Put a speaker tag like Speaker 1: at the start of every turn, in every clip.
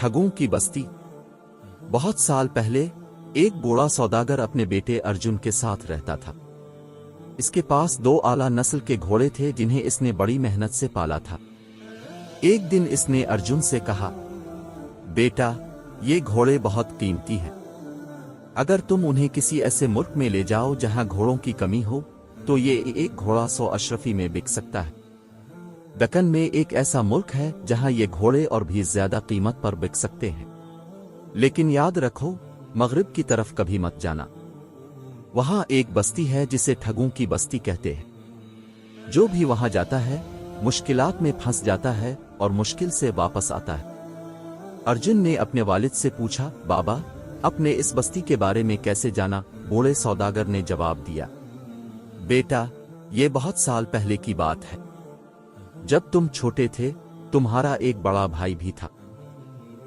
Speaker 1: ठगों की बस्ती। बहुत साल पहले एक बूढ़ा सौदागर अपने बेटे अर्जुन के साथ रहता था। इसके पास 2 आला नस्ल के घोड़े थे जिन्हें इसने बड़ी मेहनत से पाला था। एक दिन इसने अर्जुन से कहा, बेटा, ये घोड़े बहुत कीमती हैं। अगर तुम उन्हें किसी ऐसे मुल्क में ले जाओ जहां घोड़ों की कमी हो तो ये एक घोड़ा 100 अशरफी में बिक सकता है। दक्कन में एक ऐसा मुल्क है जहां ये घोड़े और भी ज्यादा कीमत पर बिक सकते हैं। लेकिन याद रखो, मगरिब की तरफ कभी मत जाना। वहां एक बस्ती है जिसे ठगों की बस्ती कहते हैं। जो भी वहां जाता है मुश्किलात में फंस जाता है और मुश्किल से वापस आता है। अर्जुन ने अपने वालिद से पूछा, बाबा, अपने इस बस्ती के बारे में कैसे जाना? बूढ़े सौदागर ने जवाब दिया, बेटा, ये बहुत साल पहले की बात है। जब तुम छोटे थे, तुम्हारा एक बड़ा भाई भी था।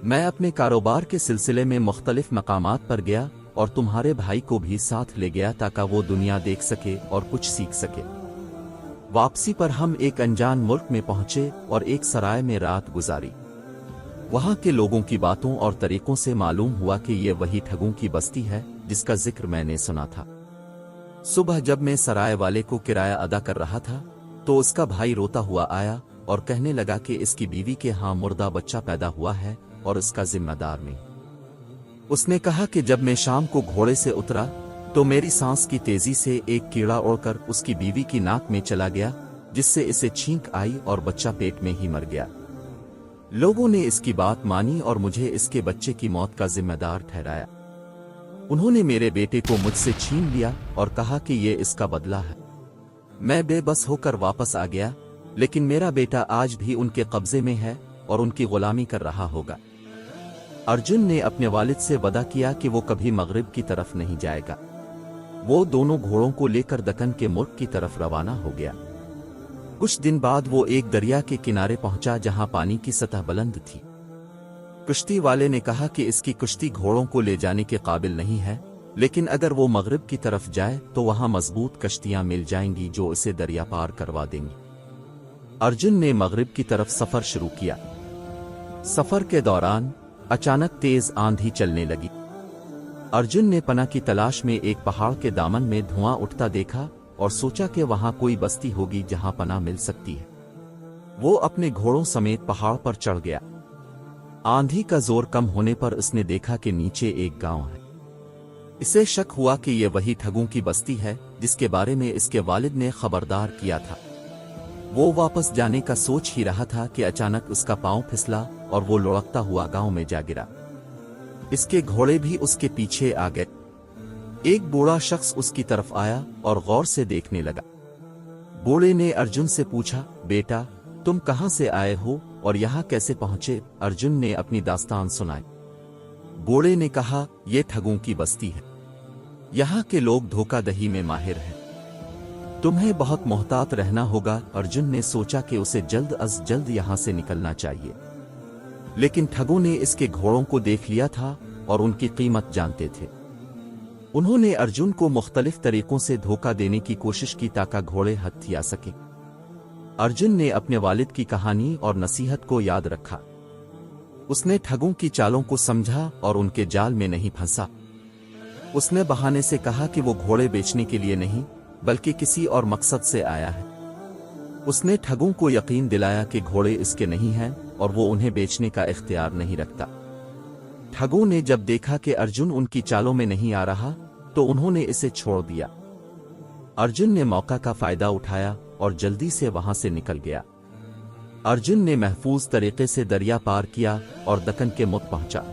Speaker 1: मैं अपने कारोबार के सिलसिले में मुख्तलिफ मकामात पर गया और तुम्हारे भाई को भी साथ ले गया ताकि वो दुनिया देख सके और कुछ सीख सके। वापसी पर हम एक अनजान मुल्क में पहुंचे और एक सराय में रात गुजारी। वहां के लोगों की बातों और तरीकों से मालूम हुआ कि ये वही ठगों की बस्ती है जिसका जिक्र मैंने सुना था। सुबह जब मैं सराय वाले को किराया अदा कर रहा था तो उसका भाई रोता हुआ आया और कहने लगा कि इसकी बीवी के यहाँ मुर्दा बच्चा पैदा हुआ है और इसका जिम्मेदार नहीं। उसने कहा कि जब मैं शाम को घोड़े से उतरा तो मेरी सांस की तेजी से एक कीड़ा उड़कर उसकी बीवी की नाक में चला गया, जिससे इसे छींक आई और बच्चा पेट में ही मर गया। लोगों ने इसकी बात मानी और मुझे इसके बच्चे की मौत का जिम्मेदार ठहराया। उन्होंने मेरे बेटे को मुझसे छीन लिया और कहा कि ये इसका बदला है। मैं बेबस होकर वापस आ गया, लेकिन मेरा बेटा आज भी उनके कब्जे में है और उनकी गुलामी कर रहा होगा। अर्जुन ने अपने वालिद से वादा किया कि वो कभी मगरिब की तरफ नहीं जाएगा। वो दोनों घोड़ों को लेकर दक्कन के मुल्क की तरफ रवाना हो गया। कुछ दिन बाद वो एक दरिया के किनारे पहुंचा जहां पानी की सतह बुलंद थी। कश्ती वाले ने कहा कि इसकी कश्ती घोड़ों को ले जाने के काबिल नहीं है, लेकिन अगर वो मगरिब की तरफ जाए तो वहां मजबूत कश्तियां मिल जाएंगी जो इसे दरिया पार करवा देंगी। अर्जुन ने मगरिब की तरफ सफर शुरू किया। सफर के दौरान अचानक तेज आंधी चलने लगी। अर्जुन ने पनाह की तलाश में एक पहाड़ के दामन में धुआं उठता देखा और सोचा कि वहां कोई बस्ती होगी जहां पनाह मिल सकती है। वो अपने घोड़ों समेत पहाड़ पर चढ़ गया। आंधी का जोर कम होने पर उसने देखा कि नीचे एक गांव है। इसे शक हुआ कि ये वही ठगों की बस्ती है जिसके बारे में इसके वालिद ने खबरदार किया था। वो वापस जाने का सोच ही रहा था कि अचानक उसका पांव फिसला और वो लुढ़कता हुआ गांव में जा गिरा। इसके घोड़े भी उसके पीछे आ गए। एक बूढ़ा शख्स उसकी तरफ आया और गौर से देखने लगा। बूढ़े ने अर्जुन से पूछा, बेटा, तुम कहां से आए हो और यहां कैसे पहुंचे? अर्जुन ने अपनी दास्तान सुनाई। बूढ़े ने कहा, यह ठगों की बस्ती है। यहां के लोग धोखाधड़ी में माहिर हैं। तुम्हें बहुत मोहतात रहना होगा। अर्जुन ने सोचा कि उसे जल्द अज जल्द यहां से निकलना चाहिए, लेकिन ठगों ने इसके घोड़ों को देख लिया था और उनकी कीमत जानते थे। उन्होंने अर्जुन को मुख्तलिफ तरीकों से धोखा देने की कोशिश की ताकि घोड़े हथिया सके। अर्जुन ने अपने वालिद की कहानी और नसीहत को याद रखा। उसने ठगों की चालों को समझा और उनके जाल में नहीं फंसा। उसने बहाने से कहा कि वो घोड़े बेचने के लिए नहीं बल्कि किसी और मकसद से आया है। उसने ठगों को यकीन दिलाया कि घोड़े इसके नहीं हैं और वो उन्हें बेचने का इख्तियार नहीं रखता। ठगों ने जब देखा कि अर्जुन उनकी चालों में नहीं आ रहा तो उन्होंने इसे छोड़ दिया। अर्जुन ने मौका का फायदा उठाया और जल्दी से वहां से निकल गया। अर्जुन ने महफूज तरीके से दरिया पार किया और दक्कन के मुल्क पहुंचा।